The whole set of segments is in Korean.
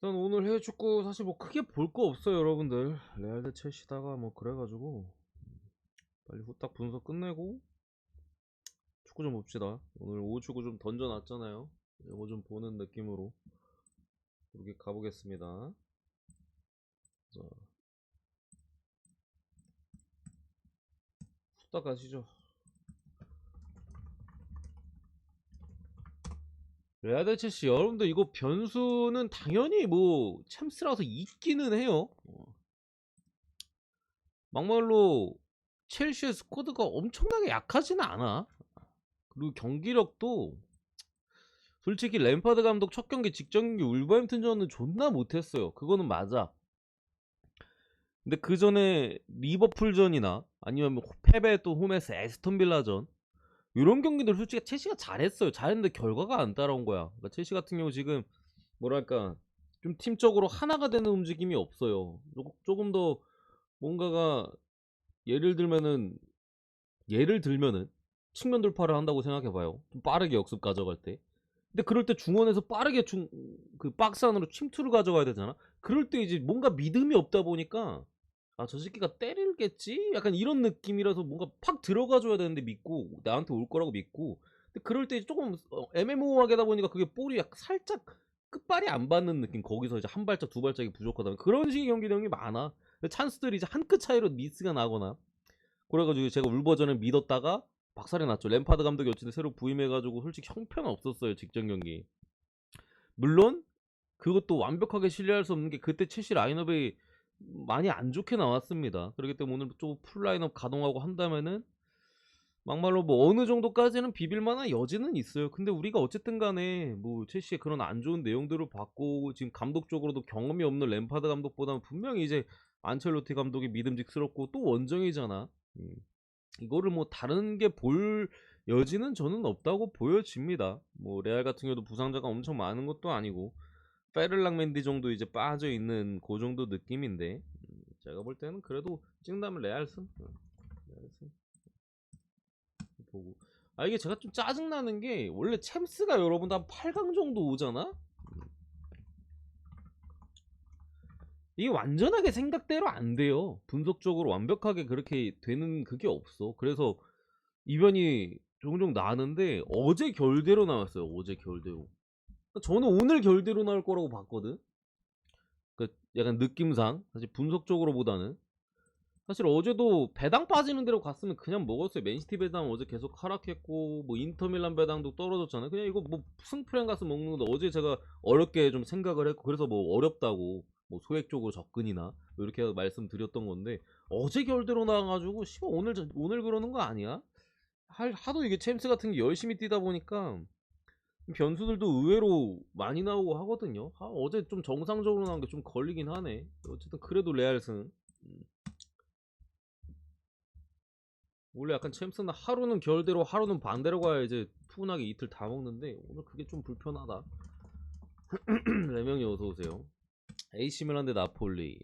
일단 오늘 해외 축구 사실 뭐 크게 볼 거 없어요, 여러분들. 레알 대 첼시다가 뭐 그래가지고 빨리 후딱 분석 끝내고 축구 좀 봅시다. 오늘 오후 축구 좀 던져놨잖아요. 이거 좀 보는 느낌으로 그렇게 가보겠습니다. 자, 후딱 가시죠. 레알 대 첼시, 여러분들 이거 변수는 당연히 뭐 챔스라서 있기는 해요. 막말로 첼시의 스쿼드가 엄청나게 약하지는 않아. 그리고 경기력도 솔직히 램파드 감독 첫 경기 직전 경기 울버햄튼전은 존나 못했어요. 그거는 맞아. 근데 그 전에 리버풀전이나 아니면 뭐 패배 또 홈에서 에스턴 빌라전 이런 경기들 솔직히 첼시가 잘했어요. 잘했는데 결과가 안 따라온 거야. 그러니까 첼시 같은 경우 지금 뭐랄까 좀 팀적으로 하나가 되는 움직임이 없어요. 조금 더 뭔가가 예를 들면은 예를 들면은 측면 돌파를 한다고 생각해봐요. 좀 빠르게 역습 가져갈 때. 근데 그럴 때 중원에서 빠르게 그 박스 안으로 침투를 가져가야 되잖아. 그럴 때 이제 뭔가 믿음이 없다 보니까 아, 저 새끼가 때릴겠지? 약간 이런 느낌이라서 뭔가 팍 들어가 줘야 되는데 믿고 나한테 올 거라고 믿고. 근데 그럴 때 조금 애매모호하게 하다 보니까 그게 볼이 약간 살짝 끝발이 안 받는 느낌. 거기서 이제 한 발짝 두 발짝이 부족하다. 그런 식의 경기 내용이 많아. 찬스들이 이제 한 끗 차이로 미스가 나거나 그래가지고 제가 울버전을 믿었다가 박살이 났죠. 램파드 감독이 어쨌든 새로 부임해가지고 솔직히 형편 없었어요, 직전 경기. 물론 그것도 완벽하게 신뢰할 수 없는 게 그때 첼시 라인업이 많이 안 좋게 나왔습니다. 그렇기 때문에 오늘 좀 풀 라인업 가동하고 한다면은 막말로 뭐 어느 정도까지는 비빌 만한 여지는 있어요. 근데 우리가 어쨌든 간에 뭐 첼시의 그런 안 좋은 내용들을 봤고 지금 감독적으로도 경험이 없는 램파드 감독보다는 분명히 이제 안첼로티 감독이 믿음직스럽고 또 원정이잖아. 음. 이거를 뭐 다른 게 볼 여지는 저는 없다고 보여집니다. 뭐 레알 같은 경우도 부상자가 엄청 많은 것도 아니고 페를랑 맨디 정도 이제 빠져 있는 그 정도 느낌인데 제가 볼 때는 그래도 찍는다면 레알 승. 레알 승 보고 아 이게 제가 좀 짜증 나는 게 원래 챔스가 여러분들 한 8강 정도 오잖아. 이게 완전하게 생각대로 안 돼요. 분석적으로 완벽하게 그렇게 되는 그게 없어. 그래서 이변이 종종 나는데 어제 결대로 나왔어요. 어제 결대로. 저는 오늘 결대로 나올 거라고 봤거든. 그러니까 약간 느낌상 사실 분석적으로보다는 사실 어제도 배당 빠지는 대로 갔으면 그냥 먹었어요. 맨시티 배당 어제 계속 하락했고 뭐 인터밀란 배당도 떨어졌잖아요. 그냥 이거 뭐 승프랭 가서 먹는 건데 어제 제가 어렵게 좀 생각을 했고 그래서 뭐 어렵다고 뭐 소액적으로 접근이나 뭐 이렇게 말씀드렸던 건데 어제 결대로 나와가지고 씨발 오늘 그러는 거 아니야? 하도 이게 챔스 같은 게 열심히 뛰다 보니까 변수들도 의외로 많이 나오고 하거든요. 어제 좀 정상적으로 나온 게 좀 걸리긴 하네. 어쨌든 그래도 레알 승. 음, 원래 약간 챔스는 하루는 결대로 하루는 반대로 가야 이제 푸근하게 이틀 다 먹는데 오늘 그게 좀 불편하다. 레명이 어서 오세요. AC 밀란 대 나폴리.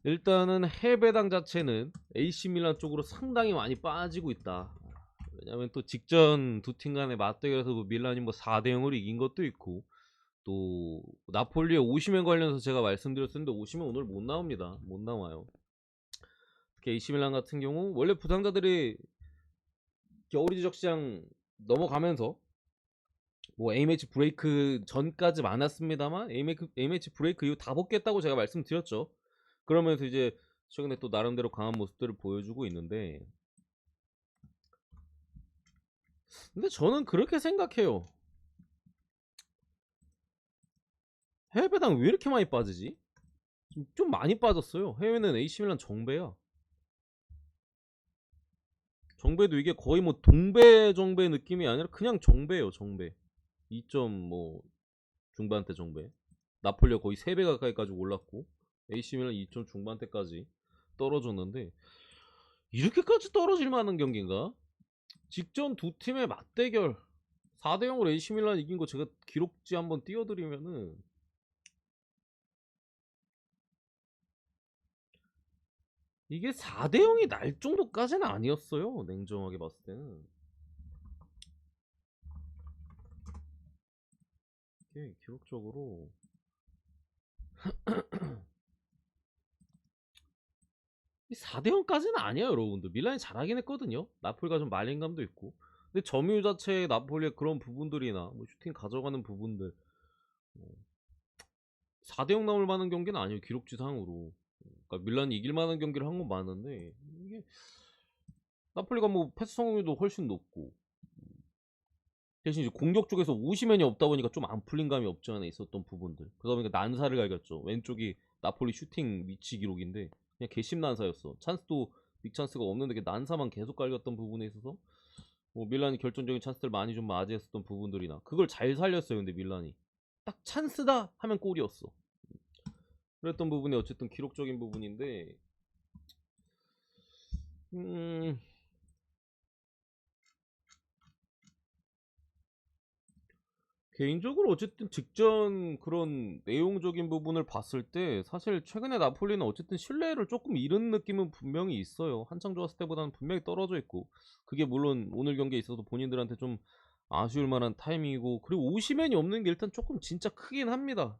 일단은 해배당 자체는 AC 밀란 쪽으로 상당히 많이 빠지고 있다. 왜냐면 또 직전 두 팀 간의 맞대결에서 뭐 밀란이 뭐 4대 0으로 이긴 것도 있고 또 나폴리의 오시멘 관련해서 제가 말씀드렸었는데 오시멘 오늘 못 나옵니다. 못 나와요. 특히 AC 밀란 같은 경우 원래 부상자들이 겨울 이적 시장 넘어가면서 뭐 A매치 브레이크 전까지 많았습니다만 A매치 브레이크 이후 다 복귀했다고 제가 말씀드렸죠. 그러면서 이제 최근에 또 나름대로 강한 모습들을 보여주고 있는데 근데 저는 그렇게 생각해요. 해외 배당 왜 이렇게 많이 빠지지? 좀 많이 빠졌어요. 해외는 AC밀란 정배야. 정배도 이게 거의 뭐 동배 정배 느낌이 아니라 그냥 정배예요. 정배. 2점 뭐 중반대 정배. 나폴리가 거의 3배 가까이까지 올랐고 AC밀란 2점 중반대까지 떨어졌는데 이렇게까지 떨어질 만한 경기인가? 직전 두 팀의 맞대결 4대 0으로 AC밀란 이긴 거 제가 기록지 한번 띄워드리면은 이게 4대 0이 날 정도까지는 아니었어요. 냉정하게 봤을 때는. 이게 기록적으로 4대 0까지는 아니에요, 여러분들. 밀란이 잘하긴 했거든요. 나폴리가 좀 말린 감도 있고. 근데 점유 자체의 나폴리의 그런 부분들이나 뭐 슈팅 가져가는 부분들 4대 0 나올 만한 경기는 아니에요, 기록지상으로. 그러니까 밀란이 이길 만한 경기를 한 건 많은데 이게 나폴리가 뭐 패스 성공률도 훨씬 높고 대신 이제 공격 쪽에서 오시면이 없다 보니까 좀 안 풀린 감이 없지 않아 있었던 부분들. 그러다 보니까 난사를 갈겼죠. 왼쪽이 나폴리 슈팅 위치 기록인데 그냥 개심 난사였어. 찬스도 빅찬스가 없는데 난사만 계속 갈겼던 부분에 있어서 뭐 밀란이 결정적인 찬스들 많이 좀 맞이했었던 부분들이나 그걸 잘 살렸어요. 근데 밀란이 딱 찬스다 하면 골이었어. 그랬던 부분이 어쨌든 기록적인 부분인데 음... 개인적으로 어쨌든 직전 그런 내용적인 부분을 봤을 때 사실 최근에 나폴리는 어쨌든 신뢰를 조금 잃은 느낌은 분명히 있어요. 한창 좋았을 때보다는 분명히 떨어져 있고 그게 물론 오늘 경기에 있어서 본인들한테 좀 아쉬울 만한 타이밍이고 그리고 오시맨이 없는 게 일단 조금 진짜 크긴 합니다.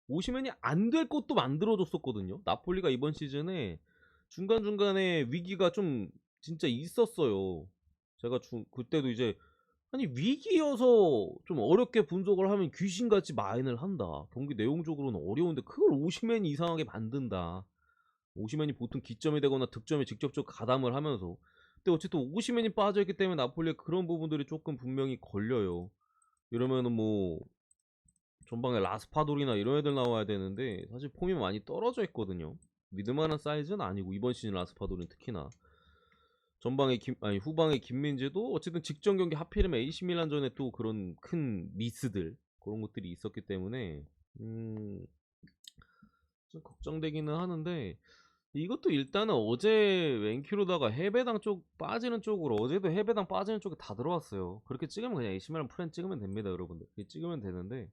오시맨이 안 될 것도 만들어줬었거든요. 나폴리가 이번 시즌에 중간중간에 위기가 좀 진짜 있었어요. 제가 그때도 이제 아니 위기여서 좀 어렵게 분석을 하면 귀신같이 마인을 한다. 경기 내용적으로는 어려운데 그걸 오시맨이 이상하게 만든다. 오시맨이 보통 기점이 되거나 득점에 직접적 가담을 하면서 근데 어쨌든 오시맨이 빠져있기 때문에 나폴리의 그런 부분들이 조금 분명히 걸려요. 이러면은 뭐 전방에 라스파돌이나 이런 애들 나와야 되는데 사실 폼이 많이 떨어져 있거든요. 믿을만한 사이즈는 아니고 이번 시즌 라스파돌은 특히나 전방에 후방에 김민재도 어쨌든 직전 경기 하필이면 AC 밀란전에 또 그런 큰 미스들 그런 것들이 있었기 때문에 좀 걱정되기는 하는데 이것도 일단은 어제 웬큐로다가 해배당 쪽 빠지는 쪽으로 어제도 해배당 빠지는 쪽에 다 들어왔어요. 그렇게 찍으면 그냥 AC 밀란 프렌 찍으면 됩니다, 여러분들. 찍으면 되는데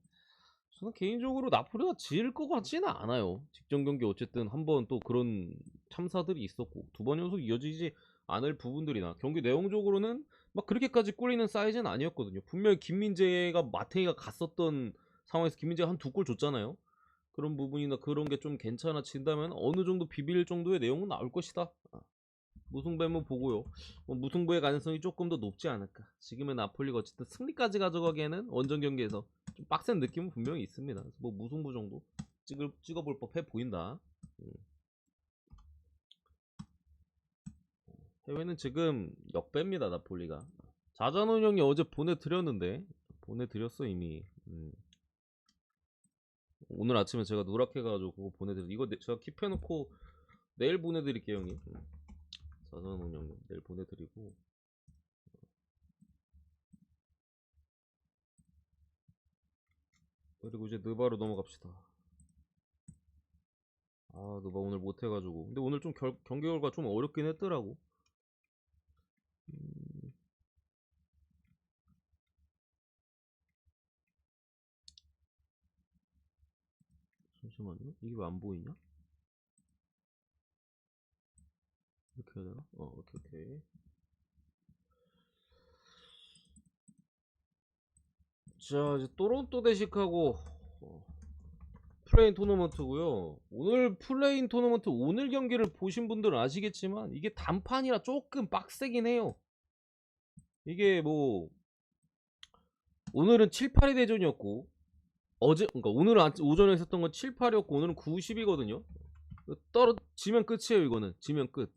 저는 개인적으로 나폴리가 질 것 같지는 않아요. 직전 경기 어쨌든 한번 또 그런 참사들이 있었고 두 번 연속 이어지지 않을 부분들이나 경기 내용적으로는 막 그렇게까지 꿀리는 사이즈는 아니었거든요. 분명히 김민재가 마테이가 갔었던 상황에서 김민재가 한 2골 줬잖아요. 그런 부분이나 그런 게 좀 괜찮아진다면 어느 정도 비빌 정도의 내용은 나올 것이다. 무승부 한번 보고요. 무승부의 가능성이 조금 더 높지 않을까. 지금의 나폴리가 어쨌든 승리까지 가져가기에는 원정 경기에서 좀 빡센 느낌은 분명히 있습니다. 뭐 무승부 정도 찍어볼 법해 보인다. 해외는 지금 역배입니다, 나폴리가. 자자노 형이 어제 보내드렸어 이미. 오늘 아침에 제가 누락해가지고 그거 보내드렸. 이거 제가 킵해놓고 내일 보내드릴게요, 형님. 자자노 형님 내일 보내드리고. 그리고 이제 느바로 넘어갑시다. 아, 느바 오늘 못해가지고. 근데 오늘 좀 경기 결과 좀 어렵긴 했더라고. 잠시만요. 이게 왜 안 보이냐? 이렇게 해야 되나? 오케이. 자, 이제 토론토 대 시카고 플레인 토너먼트고요. 오늘 플레인 토너먼트 오늘 경기를 보신 분들은 아시겠지만 이게 단판이라 조금 빡세긴 해요. 이게 뭐 오늘은 7, 8위 대전이었고 그러니까 오늘은 오전에 있었던 건 7, 8이었고 오늘은 9, 10이거든요. 떨어지면 끝이에요. 이거는 지면 끝.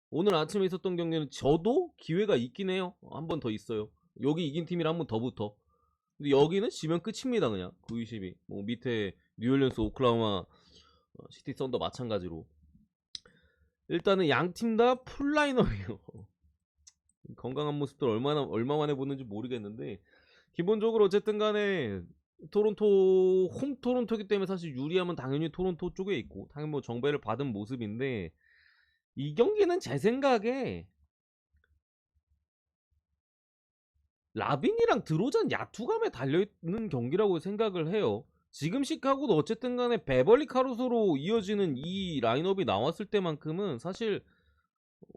오늘 아침에 있었던 경기는 저도 기회가 있긴 해요. 한 번 더 있어요. 여기 이긴 팀이랑 한 번 더 붙어. 근데 여기는 지면 끝입니다. 그냥 9, 22. 뭐 밑에 뉴올리언스, 오클라호마 시티 썬더 마찬가지로. 일단은 양 팀 다 풀라인업이에요. 건강한 모습들 얼마 만에 보는지 모르겠는데 기본적으로 어쨌든 간에 토론토 홈 토론토이기 때문에 사실 유리함은 당연히 토론토 쪽에 있고 당연히 뭐 정배를 받은 모습인데 이 경기는 제 생각에 라빈이랑 드로잔 야투감에 달려있는 경기라고 생각을 해요. 지금 시카고도 어쨌든 간에 베벌리 카루소로 이어지는 이 라인업이 나왔을 때만큼은 사실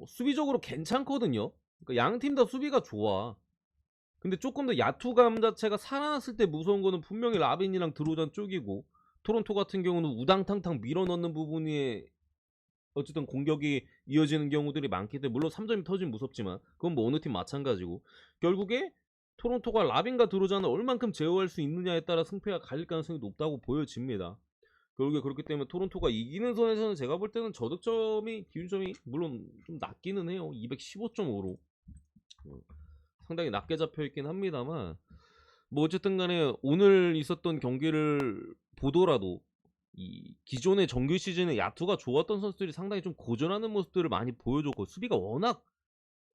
수비적으로 괜찮거든요. 그러니까 양 팀 다 수비가 좋아. 근데 조금 더 야투감 자체가 살아났을 때 무서운 거는 분명히 라빈이랑 드로잔 쪽이고 토론토 같은 경우는 우당탕탕 밀어넣는 부분이 어쨌든 공격이 이어지는 경우들이 많기 때문에 물론 3점이 터지면 무섭지만 그건 뭐 어느 팀 마찬가지고 결국에 토론토가 라빈과 드로잔을 얼만큼 제어할 수 있느냐에 따라 승패가 갈릴 가능성이 높다고 보여집니다. 결국에 그렇기 때문에 토론토가 이기는 선에서는 제가 볼 때는 저득점이 기준점이 물론 좀 낮기는 해요. 215.5로 상당히 낮게 잡혀 있긴 합니다만 뭐 어쨌든 간에 오늘 있었던 경기를 보더라도 이 기존의 정규 시즌에 야투가 좋았던 선수들이 상당히 좀 고전하는 모습들을 많이 보여줬고 수비가 워낙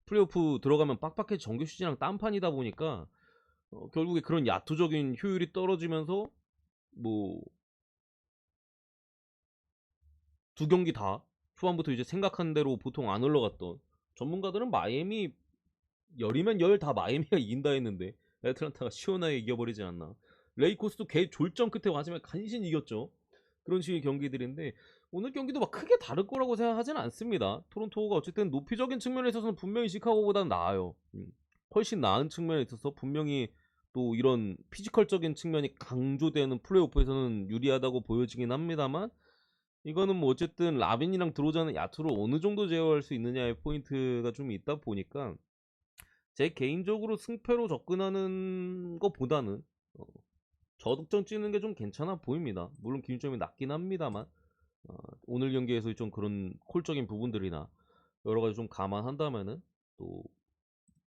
플레이오프 들어가면 빡빡해 정규 시즌이랑 딴판이다 보니까 결국에 그런 야투적인 효율이 떨어지면서 뭐 두 경기 다 초반부터 이제 생각한 대로 보통 안 흘러갔던 전문가들은 마이애미 열이면 열 다 마이애미가 이긴다 했는데 애틀란타가 시원하게 이겨버리지 않나. 레이코스도 개 졸전 끝에 마지막에 간신히 이겼죠. 그런 식의 경기들인데 오늘 경기도 막 크게 다를 거라고 생각하지는 않습니다. 토론토가 어쨌든 높이적인 측면에 있어서는 분명히 시카고보다는 나아요. 훨씬 나은 측면에 있어서 분명히 또 이런 피지컬적인 측면이 강조되는 플레이오프에서는 유리하다고 보여지긴 합니다만 이거는 뭐 어쨌든 라빈이랑 드로자는 야투로 어느 정도 제어할 수 있느냐의 포인트가 좀 있다 보니까 제 개인적으로 승패로 접근하는 것보다는 저득점 찍는 게 좀 괜찮아 보입니다. 물론 기준점이 낮긴 합니다만 오늘 경기에서 좀 그런 콜적인 부분들이나 여러 가지 좀 감안한다면은 또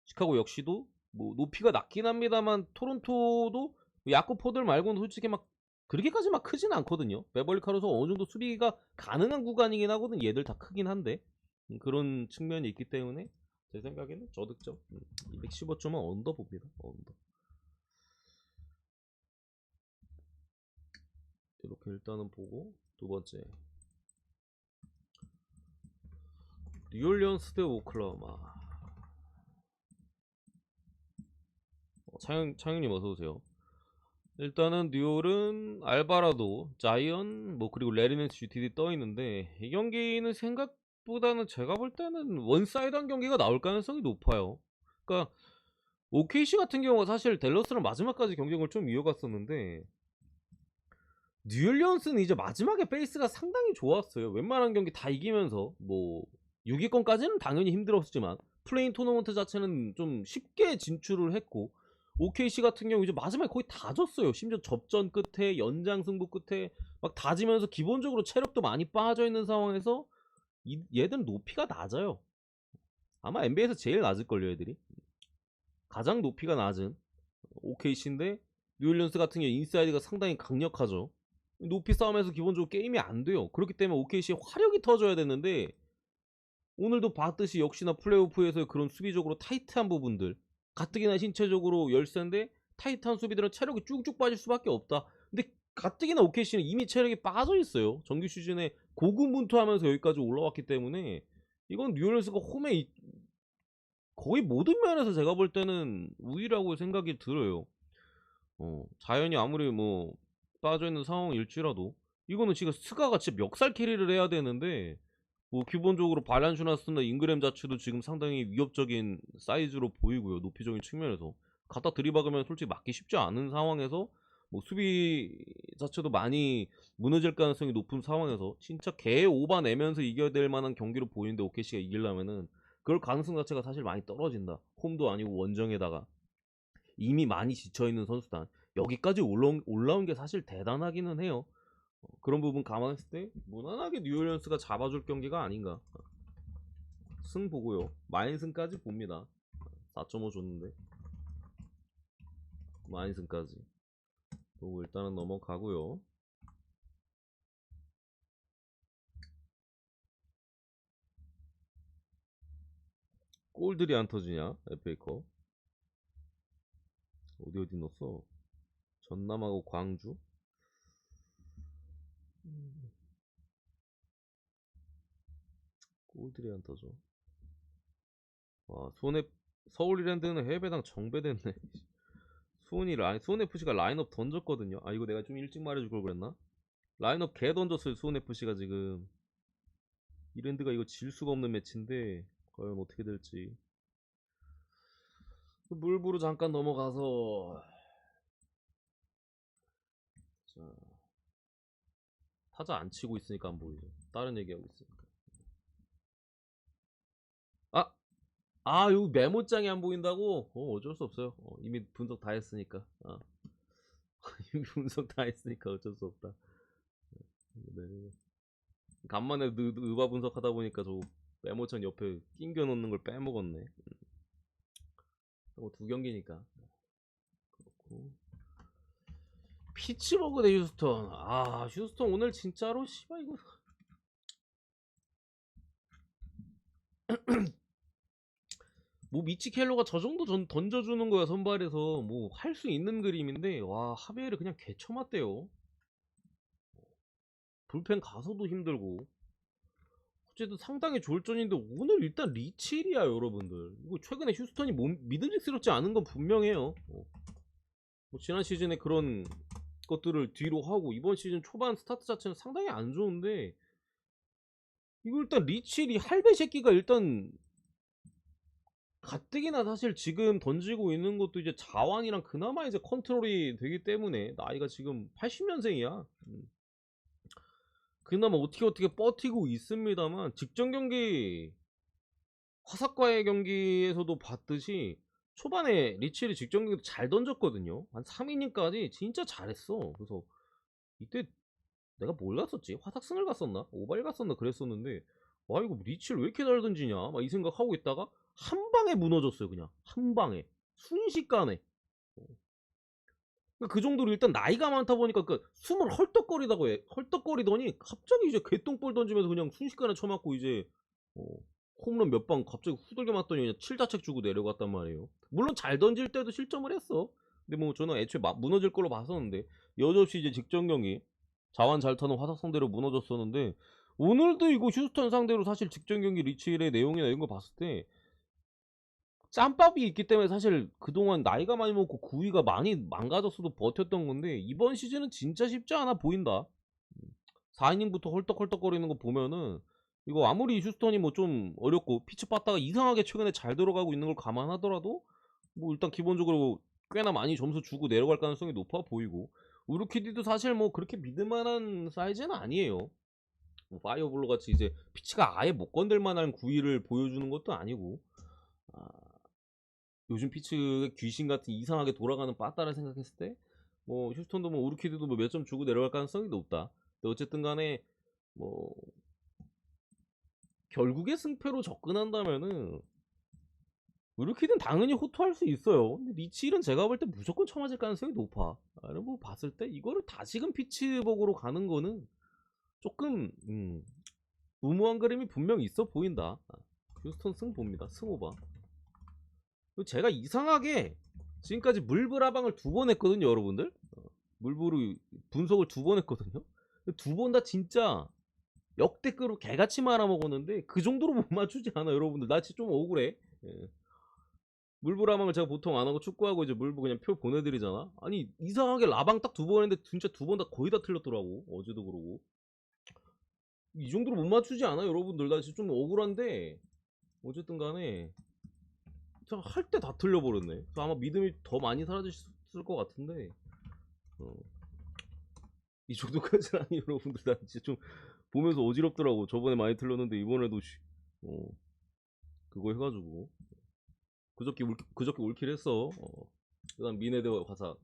시카고 역시도 뭐 높이가 낮긴 합니다만 토론토도 야구 포들 말고는 솔직히 막 그렇게까지 막 크진 않거든요. 베벌리 카로서 어느 정도 수비가 가능한 구간이긴 하거든. 얘들 다 크긴 한데 그런 측면이 있기 때문에 제 생각에는 저득점 215점은 언더 봅니다. 언더. 이렇게 일단은 보고 두 번째 뉴올리언스 대 오클라호마. 창영님 어서 오세요. 일단은 뉴올은 알바라도, 자이언, 뭐 그리고 레리넨스 GTD 떠 있는데 이 경기는 생각보다는 제가 볼 때는 원사이드한 경기가 나올 가능성이 높아요. 그러니까 OKC 같은 경우가 사실 댈러스랑 마지막까지 경쟁을 좀 이어갔었는데 뉴올리언스는 이제 마지막에 페이스가 상당히 좋았어요. 웬만한 경기 다 이기면서 뭐 6위권까지는 당연히 힘들었지만 플레인 토너먼트 자체는 좀 쉽게 진출을 했고 OKC 같은 경우 이제 마지막에 거의 다 졌어요. 심지어 접전 끝에 연장 승부 끝에 막 다 지면서 기본적으로 체력도 많이 빠져 있는 상황에서 얘들은 높이가 낮아요. 아마 NBA에서 제일 낮을걸요, 애들이. 가장 높이가 낮은 OKC인데 뉴올리언스 같은 경우 인사이드가 상당히 강력하죠. 높이 싸움에서 기본적으로 게임이 안 돼요. 그렇기 때문에 OKC의 화력이 터져야 되는데 오늘도 봤듯이 역시나 플레이오프에서 그런 수비적으로 타이트한 부분들 가뜩이나 신체적으로 열세인데 타이트한 수비들은 체력이 쭉쭉 빠질 수밖에 없다. 근데 가뜩이나 OKC는 이미 체력이 빠져 있어요. 정규 시즌에 고군분투하면서 여기까지 올라왔기 때문에 이건 뉴올리언스가 거의 모든 면에서 제가 볼 때는 우위라고 생각이 들어요. 자연이 아무리 뭐 빠져있는 상황일지라도 이거는 지금 스가가 진짜 멱살 캐리를 해야 되는데 뭐 기본적으로 발란슈나스나 잉그램 자체도 지금 상당히 위협적인 사이즈로 보이고요. 높이적인 측면에서 갖다 들이박으면 솔직히 맞기 쉽지 않은 상황에서 뭐 수비 자체도 많이 무너질 가능성이 높은 상황에서 진짜 개 오바 내면서 이겨야 될 만한 경기로 보이는데 OKC가 이기려면은 그럴 가능성 자체가 사실 많이 떨어진다. 홈도 아니고 원정에다가 이미 많이 지쳐있는 선수단 여기까지 올라온 게 사실 대단하기는 해요. 그런 부분 감안했을 때 무난하게 뉴올리언스가 잡아줄 경기가 아닌가. 승 보고요. 마인승까지 봅니다. 4.5 줬는데 마인승까지 보고 일단은 넘어가고요. 골들이 안 터지냐 FA컵 어디 넣었어. 전남하고 광주. 골들이 안 터져. 와 손해. 서울 이랜드는 해외배당 정배됐네. 수원FC가 라인업 던졌거든요. 아 이거 내가 좀 일찍 말해줄 걸 그랬나? 라인업 개 던졌어요. 수원FC가 지금 이랜드가 이거 질 수가 없는 매치인데 과연 어떻게 될지. 물부로 잠깐 넘어가서 자 타자 안 치고 있으니까 안 보이죠. 다른 얘기하고 있으니까. 아! 아, 여기 메모장이 안 보인다고? 어쩔 수 없어요. 이미 분석 다 했으니까. 이미 분석 다 했으니까 어쩔 수 없다. 네. 간만에 의바 분석하다 보니까 저 메모장 옆에 낑겨 놓는 걸 빼먹었네. 두 경기니까. 그렇고. 피츠버그 대 휴스턴. 휴스턴 오늘 진짜로 씨발 이거 뭐 미치 켈로가 저 정도 던져주는 거야 선발에서 뭐 할 수 있는 그림인데 와 하베를 그냥 개쳐맞대요. 불펜 가서도 힘들고 어쨌든 상당히 졸전인데 오늘 일단 리치일이야 여러분들. 이거 최근에 휴스턴이 믿음직스럽지 않은 건 분명해요. 뭐 지난 시즌에 그런 것들을 뒤로 하고 이번 시즌 초반 스타트 자체는 상당히 안 좋은데 이거 일단 리치일이 할배 새끼가 일단 가뜩이나 사실 지금 던지고 있는 것도 이제 자완이랑 그나마 이제 컨트롤이 되기 때문에 나이가 지금 80년생이야. 그나마 어떻게 버티고 있습니다만 직전 경기 화삭과의 경기에서도 봤듯이 초반에 리치를 직전 경기도 잘 던졌거든요. 한 3이닝까지 진짜 잘했어. 그래서 이때 내가 뭘 갔었지? 화삭승을 갔었나? 오바일 갔었나? 그랬었는데 와 이거 리치를 왜 이렇게 잘 던지냐? 막 이 생각하고 있다가 한 방에 무너졌어요. 그냥 한 방에 순식간에. 그 정도로 일단 나이가 많다 보니까 그 숨을 헐떡거리더니 갑자기 이제 개똥볼 던지면서 그냥 순식간에 쳐맞고 이제 어, 홈런 몇 방 갑자기 후들겨 맞더니 그냥 7자책 주고 내려갔단 말이에요. 물론 잘 던질 때도 실점을 했어. 근데 뭐 저는 애초에 무너질 걸로 봤었는데 여지없이 이제 직전 경기 자완 잘 타는 화삭상대로 무너졌었는데 오늘도 이거 휴스턴 상대로 사실 직전 경기 리치일의 내용이나 이런 거 봤을 때 짬밥이 있기 때문에 사실 그동안 나이가 많이 먹고 구위가 많이 망가졌어도 버텼던 건데 이번 시즌은 진짜 쉽지 않아 보인다. 4이닝부터 헐떡헐떡거리는 거 보면은 이거 아무리 휴스턴이 뭐 좀 어렵고 피치 빠따가 이상하게 최근에 잘 들어가고 있는 걸 감안하더라도 뭐 일단 기본적으로 꽤나 많이 점수 주고 내려갈 가능성이 높아 보이고 우르키디도 사실 뭐 그렇게 믿을만한 사이즈는 아니에요. 뭐 파이어블로 같이 이제 피치가 아예 못 건들 만한 구위를 보여주는 것도 아니고 아, 요즘 피츠가 귀신 같은 이상하게 돌아가는 빠따를 생각했을 때 뭐 휴스턴도 뭐 우르키드도 뭐 몇 점 주고 내려갈 가능성이 높다. 근데 어쨌든 간에 뭐 결국에 승패로 접근한다면은 우르키드는 당연히 호투할 수 있어요. 근데 리치일은 제가 볼 때 무조건 쳐맞을 가능성이 높아. 라는 거 봤을 때 이거를 다시금 피츠버그로 가는 거는 조금 무모한 그림이 분명 있어 보인다. 휴스턴 승 봅니다. 승 오바. 제가 이상하게 지금까지 물브라방을 2번 했거든요 여러분들. 물브루 분석을 2번 했거든요. 2번 다 진짜 역대급으로 개같이 말아먹었는데 그 정도로 못 맞추지 않아 여러분들. 나 진짜 좀 억울해. 물브라방을 제가 보통 안 하고 축구하고 이제 물브 그냥 표 보내드리잖아. 아니 이상하게 라방 딱 2번 했는데 진짜 2번 다 거의 다 틀렸더라고. 어제도 그러고 이 정도로 못 맞추지 않아 여러분들. 나 진짜 좀 억울한데 어쨌든 간에 할 때 다 틀려버렸네. 그래서 아마 믿음이 더 많이 사라졌을 것 같은데 이 정도까지는 아니 여러분들. 나 진짜 좀 보면서 어지럽더라고. 저번에 많이 틀렸는데 이번에도 그거 해가지고 그저께 올킬 했어. 그 다음 미네드 화사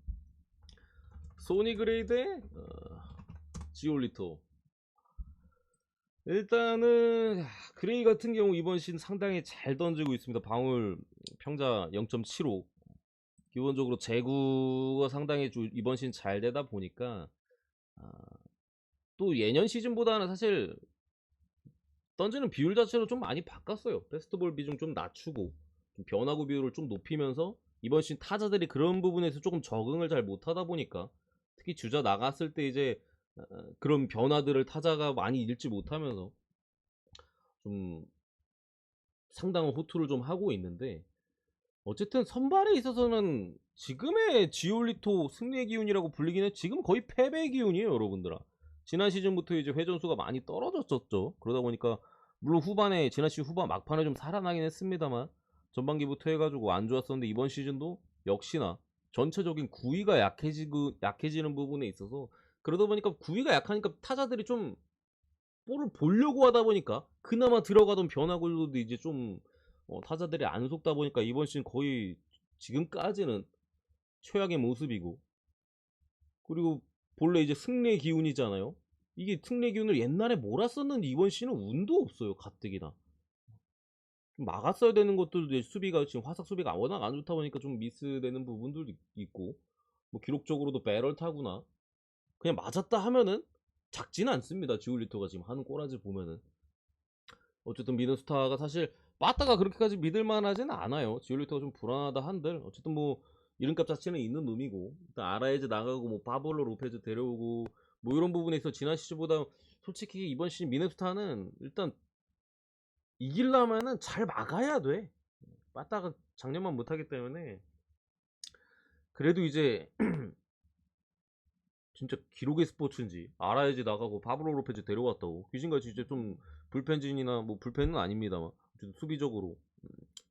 소니 그레이드 지올리토. 일단은 그레이 같은 경우 이번 시즌 상당히 잘 던지고 있습니다. 방울 평자 0.75. 기본적으로 제구가 상당히 이번 시즌 잘 되다 보니까 또 예년 시즌보다는 사실 던지는 비율 자체로 좀 많이 바꿨어요. 패스트볼 비중 좀 낮추고 좀 변화구 비율을 좀 높이면서 이번 시즌 타자들이 그런 부분에서 조금 적응을 잘 못하다 보니까 특히 주자 나갔을 때 이제 그런 변화들을 타자가 많이 읽지 못하면서 좀 상당한 호투를 좀 하고 있는데 어쨌든 선발에 있어서는 지금의 지올리토 승리의 기운이라고 불리기는 지금 거의 패배의 기운이에요 여러분들아. 지난 시즌부터 이제 회전수가 많이 떨어졌었죠. 그러다 보니까 물론 후반에 지난 시즌 후반 막판에 좀 살아나긴 했습니다만 전반기부터 해가지고 안 좋았었는데 이번 시즌도 역시나 전체적인 구위가 약해지는 부분에 있어서 그러다 보니까 구위가 약하니까 타자들이 좀 볼을 보려고 하다 보니까 그나마 들어가던 변화구들도 이제 좀 타자들이 안 속다 보니까 이번 시즌 거의 지금까지는 최악의 모습이고, 그리고 본래 이제 승리의 기운이잖아요. 이게 승리의 기운을 옛날에 몰았었는데 이번 시즌은 운도 없어요. 가뜩이나 좀 막았어야 되는 것들도 이제 수비가 지금 화삭 수비가 워낙 안 좋다 보니까 좀 미스되는 부분들도 있고, 뭐 기록적으로도 배럴 타구나 그냥 맞았다 하면은 작지는 않습니다. 지올리토가 지금 하는 꼬라지 보면은. 어쨌든 미네소타가 사실 빠따가 그렇게까지 믿을만하지는 않아요. 지올리토가 좀 불안하다 한들 어쨌든 뭐 이름값 자체는 있는 놈이고, 일단 아라에즈 나가고 뭐 파블로 로페즈 데려오고 뭐 이런 부분에 있어 지난 시즌보다 솔직히 이번 시즌 미네소타는 일단 이기려면은 잘 막아야 돼. 빠따가 작년만 못하기 때문에. 그래도 이제 진짜 기록의 스포츠인지 아라에즈 나가고 파블로 로페즈 데려왔다고 귀신같이 이제 좀 불펜진이나 뭐 불펜은 아닙니다만 수비적으로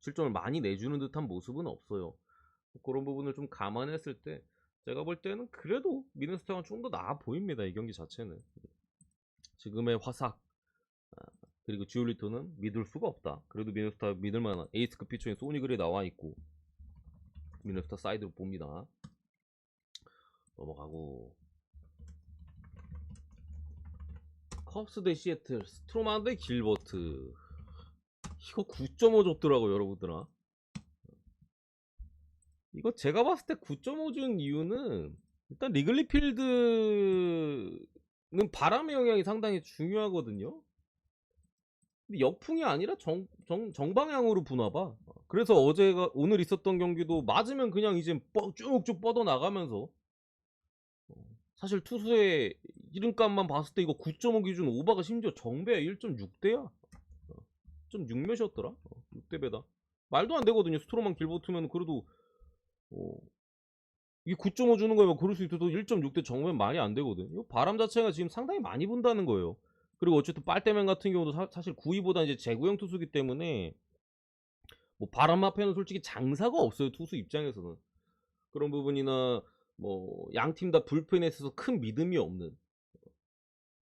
실점을 많이 내주는 듯한 모습은 없어요. 그런 부분을 좀 감안했을 때 제가 볼 때는 그래도 미네소타가 좀 더 나아 보입니다. 이 경기 자체는. 지금의 화삭 그리고 지올리토는 믿을 수가 없다. 그래도 미네소타 믿을만한 에이스급 피처인 소니글이 나와 있고 미네소타 사이드로 봅니다. 넘어가고 컵스 대 시애틀, 스트로만 대 길버트. 이거 9.5 줬더라고 여러분들아. 이거 제가 봤을 때 9.5 준 이유는 일단 리글리 필드는 바람의 영향이 상당히 중요하거든요. 근데 역풍이 아니라 정방향으로 부나봐. 그래서 오늘 있었던 경기도 맞으면 그냥 이제 쭉쭉 뻗어 나가면서, 사실 투수의 이름값만 봤을 때 이거 9.5 기준 오바가 심지어 정배야 1.6대야. 1.6 몇이었더라? 6대 배다. 말도 안 되거든요. 스트로만 길버트면 그래도 이게 9.5 주는 거면 그럴 수 있어도 1.6대 정면 말이 안 되거든. 이 바람 자체가 지금 상당히 많이 분다는 거예요. 그리고 어쨌든 빨대맨 같은 경우도 사실 9위보다 이제 제구형 투수기 때문에 뭐 바람 앞에는 솔직히 장사가 없어요. 투수 입장에서는. 그런 부분이나 뭐 양 팀 다 불펜에 있어서 큰 믿음이 없는,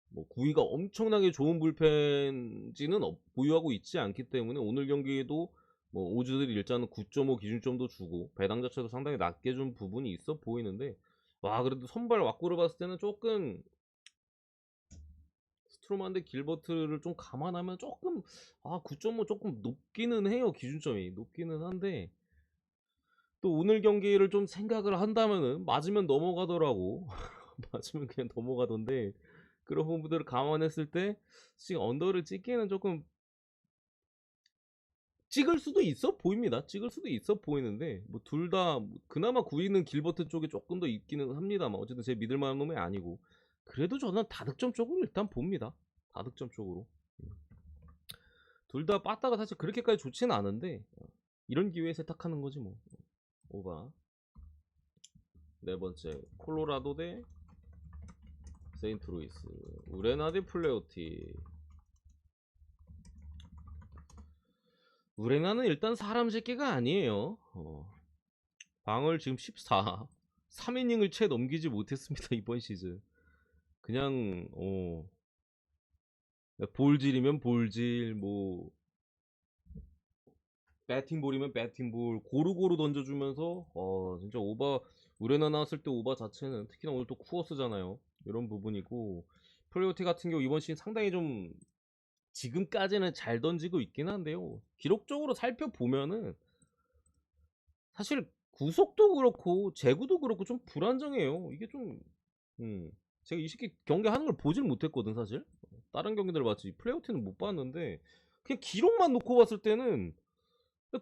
뭐 구위가 엄청나게 좋은 불펜지는 보유하고 있지 않기 때문에 오늘 경기에도 뭐 오즈들이 일단은 9.5 기준점도 주고 배당 자체도 상당히 낮게 준 부분이 있어 보이는데, 와 그래도 선발 왁구를 봤을 때는 조금 스트로만 대 길버트를 좀 감안하면 조금 9.5 조금 높기는 해요. 기준점이 높기는 한데 또 오늘 경기를 좀 생각을 한다면은 맞으면 넘어가더라고. 맞으면 그냥 넘어가던데, 그런 부분들을 감안했을 때 지금 언더를 찍기에는 조금 찍을 수도 있어 보입니다. 찍을 수도 있어 보이는데 뭐 둘 다 그나마 9위는 길버트 쪽에 조금 더 있기는 합니다만 어쨌든 제 믿을 만한 놈이 아니고, 그래도 저는 다득점 쪽으로 일단 봅니다. 다득점 쪽으로. 둘 다 빠따가 사실 그렇게까지 좋지는 않은데 이런 기회에 세탁하는 거지 뭐. 오바. 네 번째 콜로라도 대 세인트루이스. 우레나 대 플레오티. 우레나는 일단 사람 새끼가 아니에요. 방을 지금 14 3이닝을 채 넘기지 못했습니다. 이번 시즌 그냥 볼질이면 볼질, 뭐 배팅볼이면 배팅볼 고루고루 던져주면서 진짜 오바. 우레나 나왔을 때 오바 자체는 특히나 오늘 또 쿠어스잖아요. 이런 부분이고, 플레오티 같은 경우 이번 시즌 상당히 좀 지금까지는 잘 던지고 있긴 한데요. 기록적으로 살펴보면은 사실 구속도 그렇고 제구도 그렇고 좀 불안정해요. 이게 좀 제가 이 새끼 경기 하는 걸 보질 못했거든 사실. 다른 경기들 봤지 플레이오티는 못 봤는데 그냥 기록만 놓고 봤을 때는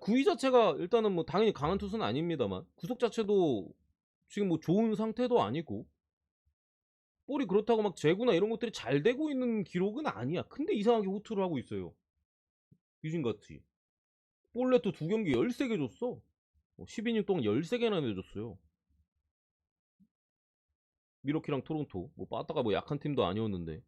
구위 자체가 일단은 뭐 당연히 강한 투수는 아닙니다만 구속 자체도 지금 뭐 좋은 상태도 아니고 볼이 그렇다고 막 제구나 이런 것들이 잘 되고 있는 기록은 아니야. 근데 이상하게 호투를 하고 있어요. 귀신같이 볼넷도 두 경기 13개 줬어. 12이닝 동안 13개나 내줬어요. 미러키랑 토론토 뭐 빠따가 뭐 약한 팀도 아니었는데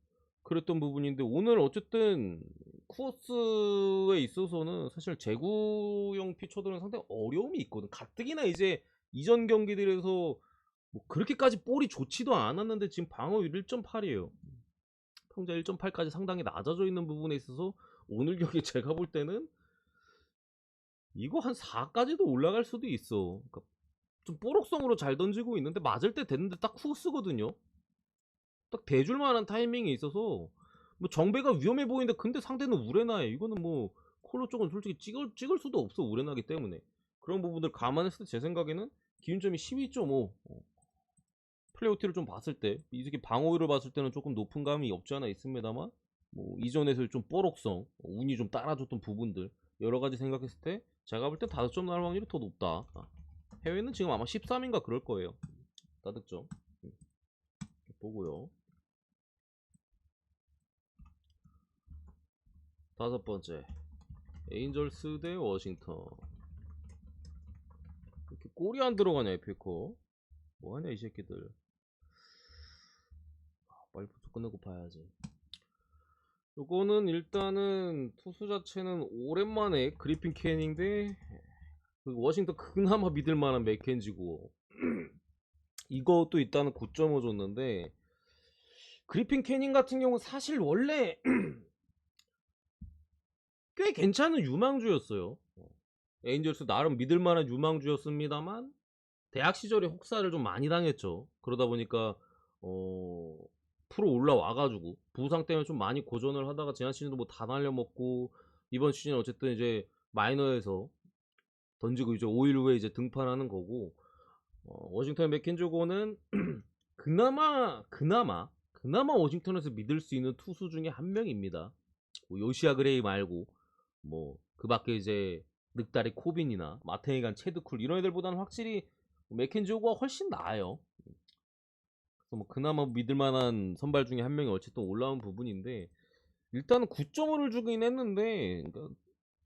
그랬던 부분인데, 오늘 어쨌든 쿠어스에 있어서는 사실 제구형 피처들은 상당히 어려움이 있거든. 가뜩이나 이제 이전 경기들에서 뭐 그렇게까지 볼이 좋지도 않았는데 지금 방어율 1.8이에요. 평자 1.8까지 상당히 낮아져 있는 부분에 있어서 오늘 경기 제가 볼 때는 이거 한 4까지도 올라갈 수도 있어. 그러니까 좀 뽀록성으로 잘 던지고 있는데 맞을 때 됐는데 딱 후스거든요. 딱 대줄 만한 타이밍이 있어서 뭐 정배가 위험해 보이는데 근데 상대는 우레나에 이거는 뭐 콜로 쪽은 솔직히 찍을 수도 없어. 우레나기 때문에 그런 부분들 감안했을 때 제 생각에는 기준점이 12.5. 플레이오티를 좀 봤을 때 이렇게 방어율을 봤을 때는 조금 높은 감이 없지 않아 있습니다만 뭐 이전에서 좀 뽀록성 운이 좀 따라줬던 부분들 여러 가지 생각했을 때 제가 볼 땐 5점 나올 확률이 더 높다. 해외는 지금 아마 13인가 그럴 거예요. 다득점 보고요. 다섯 번째 에인절스 대 워싱턴. 이렇게 골이 안 들어가냐 에피커. 뭐하냐 이 새끼들. 빨리 부터 끝내고 봐야지. 요거는 일단은 투수 자체는 오랜만에 그리핀 캐닝 대 워싱턴 그나마 믿을만한 맥켄지고 이것도 일단은 9.5 줬는데 그리핀 캐닝 같은 경우 사실 원래 꽤 괜찮은 유망주였어요. 에인절스 나름 믿을만한 유망주였습니다만 대학 시절에 혹사를 좀 많이 당했죠. 그러다 보니까 프로 올라와가지고 부상 때문에 좀 많이 고전을 하다가 지난 시즌도 뭐 다 날려먹고 이번 시즌 어쨌든 이제 마이너에서 던지고 이제 5일 후에 이제 등판하는 거고 워싱턴 맥켄지고는 그나마 워싱턴에서 믿을 수 있는 투수 중에 한 명입니다. 뭐 요시아 그레이 말고 뭐 그 밖에 이제 늑다리 코빈이나 마테이간 체드쿨 이런 애들보다는 확실히 맥켄지고가 훨씬 나아요. 그래서 뭐 그나마 믿을만한 선발 중에 한 명이 어쨌든 올라온 부분인데 일단은 9.5를 주긴 했는데 그러니까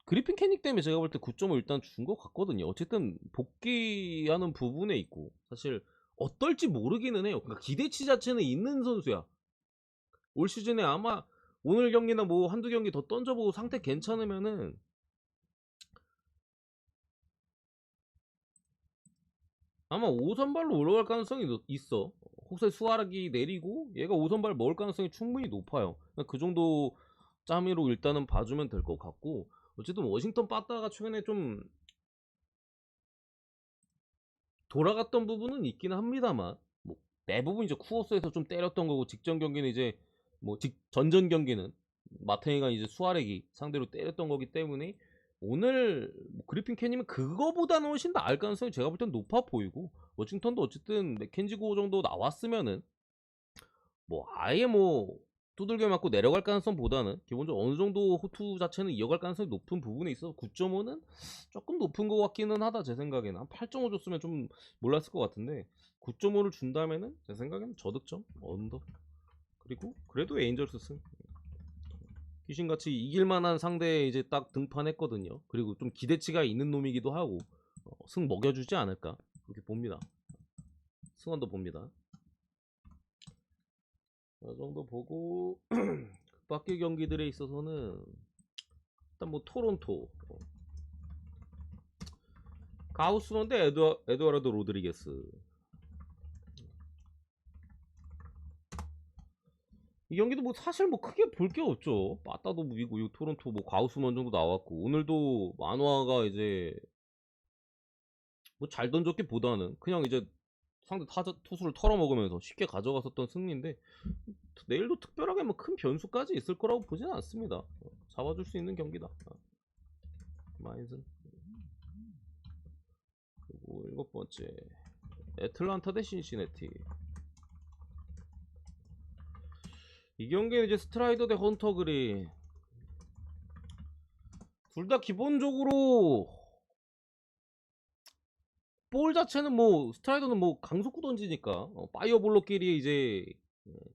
그리핀 캐닉 때문에 제가 볼 때 9.5 일단 준 것 같거든요. 어쨌든 복귀하는 부분에 있고 사실 어떨지 모르기는 해요. 그러니까 기대치 자체는 있는 선수야. 올 시즌에 아마 오늘 경기나 뭐 한두 경기 더 던져보고 상태 괜찮으면은 아마 5선발로 올라갈 가능성이 있어. 혹시 수아락이 내리고 얘가 5선발 먹을 가능성이 충분히 높아요. 그 정도 짬으로 일단은 봐주면 될 것 같고 어쨌든 워싱턴 빠따가 최근에 좀 돌아갔던 부분은 있긴 합니다만 뭐 대부분 이제 쿠어스에서 좀 때렸던 거고 직전 경기는 이제 뭐 전전 경기는 마테이가 이제 수아렉이 상대로 때렸던 거기 때문에 오늘 뭐 그리핀 캐님은 그거보다는 훨씬 나을 가능성이 제가 볼 땐 높아 보이고 워싱턴도 어쨌든 맥켄지 고 정도 나왔으면은 뭐 아예 뭐 두들겨 맞고 내려갈 가능성보다는 기본적으로 어느 정도 호투 자체는 이어갈 가능성이 높은 부분에 있어서 9.5는 조금 높은 것 같기는 하다. 제 생각에는 한 8.5 줬으면 좀 몰랐을 것 같은데 9.5를 준다면은 제 생각에는 저득점 언더 그리고 그래도 에인절스 승 귀신같이 이길만한 상대에 이제 딱 등판했거든요. 그리고 좀 기대치가 있는 놈이기도 하고 승 먹여주지 않을까 그렇게 봅니다. 승원도 봅니다. 이 정도 보고 그 밖의 경기들에 있어서는 일단 뭐 토론토 가우스먼 대 에드와르드 로드리게스. 이 경기도 뭐 사실 뭐 크게 볼 게 없죠. 빠따도 무기고 이 토론토 뭐 가우스먼 정도 나왔고 오늘도 만화가 이제 뭐 잘 던졌기보다는 그냥 이제 상대 타자 투수를 털어먹으면서 쉽게 가져갔었던 승리인데 내일도 특별하게 뭐 큰 변수까지 있을 거라고 보지는 않습니다. 잡아줄 수 있는 경기다. 마인슨. 그리고 일곱 번째 애틀란타 대 신시내티. 이 경기는 이제 스트라이더 대 헌터 그린. 둘 다 기본적으로 볼 자체는 뭐 스트라이더는 뭐 강속구 던지니까 파이어볼로끼리 이제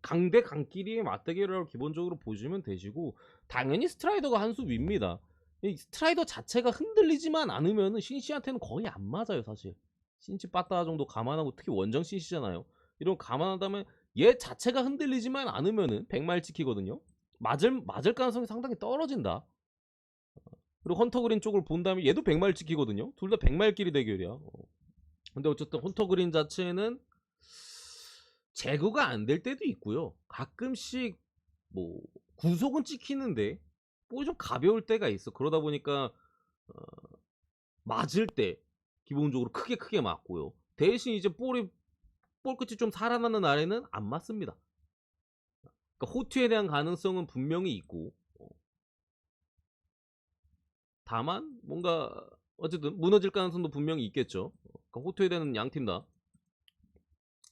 강대 강끼리의 맞대결이라고 기본적으로 보시면 되시고 당연히 스트라이더가 한 수 윗니다. 이 스트라이더 자체가 흔들리지만 않으면 신시한테는 거의 안 맞아요 사실. 신시 빠따 정도 감안하고 특히 원정 신시잖아요. 이런 거 감안한다면 얘 자체가 흔들리지만 않으면은 100마일 찍히거든요. 맞을 가능성이 상당히 떨어진다. 그리고 헌터 그린 쪽을 본다면 얘도 100마일 찍히거든요. 둘 다 100마일끼리 대결이야. 근데 어쨌든 헌터 그린 자체는 제거가 안 될 때도 있고요. 가끔씩 뭐 구속은 찍히는데 볼이 좀 가벼울 때가 있어. 그러다 보니까 어, 맞을 때 기본적으로 크게 맞고요. 대신 이제 볼 끝이 좀 살아나는 날에는 안 맞습니다. 그러니까 호투에 대한 가능성은 분명히 있고 다만 뭔가 어쨌든 무너질 가능성도 분명히 있겠죠. 그러니까 호투에 대한 양팀 다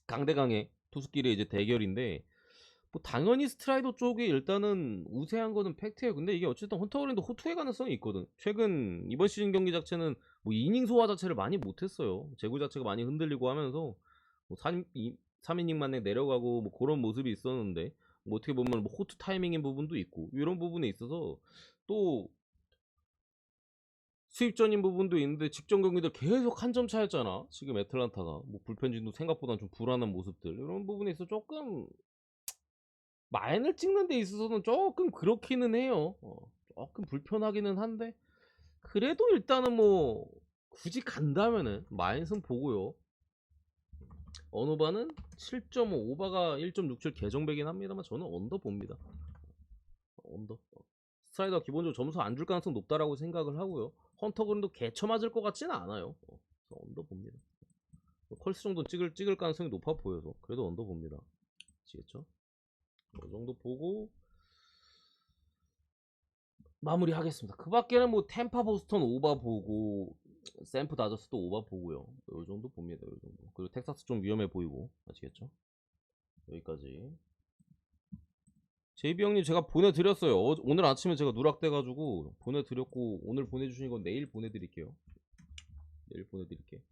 강대강의 투수끼리 이제 대결인데 뭐 당연히 스트라이더 쪽이 일단은 우세한 거는 팩트예요. 근데 이게 어쨌든 헌터그랜도 호투의 가능성이 있거든. 최근 이번 시즌 경기 자체는 뭐 이닝 소화 자체를 많이 못했어요. 제구 자체가 많이 흔들리고 하면서 뭐 3이닝 만에 내려가고 뭐 그런 모습이 있었는데 뭐 어떻게 보면 뭐 호투 타이밍인 부분도 있고 이런 부분에 있어서 또 수입전인 부분도 있는데 직전 경기들 계속 한 점 차였잖아. 지금 애틀란타가 뭐 불펜진도 생각보다 좀 불안한 모습들 이런 부분에 있어 조금 마인을 찍는 데 있어서는 조금 그렇기는 해요. 조금 불편하기는 한데 그래도 일단은 뭐 굳이 간다면은 마인은 보고요. 언어바는 7.5 오바가 1.67 개정배긴 합니다만 저는 언더 봅니다. 언더. 스트라이더 기본적으로 점수 안 줄 가능성 높다라고 생각을 하고요. 헌터그린도 개쳐 맞을 것 같지는 않아요. 언더 봅니다. 컬스 정도 찍을 가능성이 높아 보여서 그래도 언더 봅니다. 아시겠죠? 이 정도 보고 마무리하겠습니다. 그 밖에는 뭐 템파 보스턴 오바 보고 샌프 다저스도 오바 보고요. 요 정도 봅니다. 요 정도. 그리고 텍사스 좀 위험해 보이고 아시겠죠? 여기까지. 제이비 형님 제가 보내드렸어요. 오늘 아침에 제가 누락돼가지고 보내드렸고 오늘 보내주신 건 내일 보내드릴게요. 내일 보내드릴게.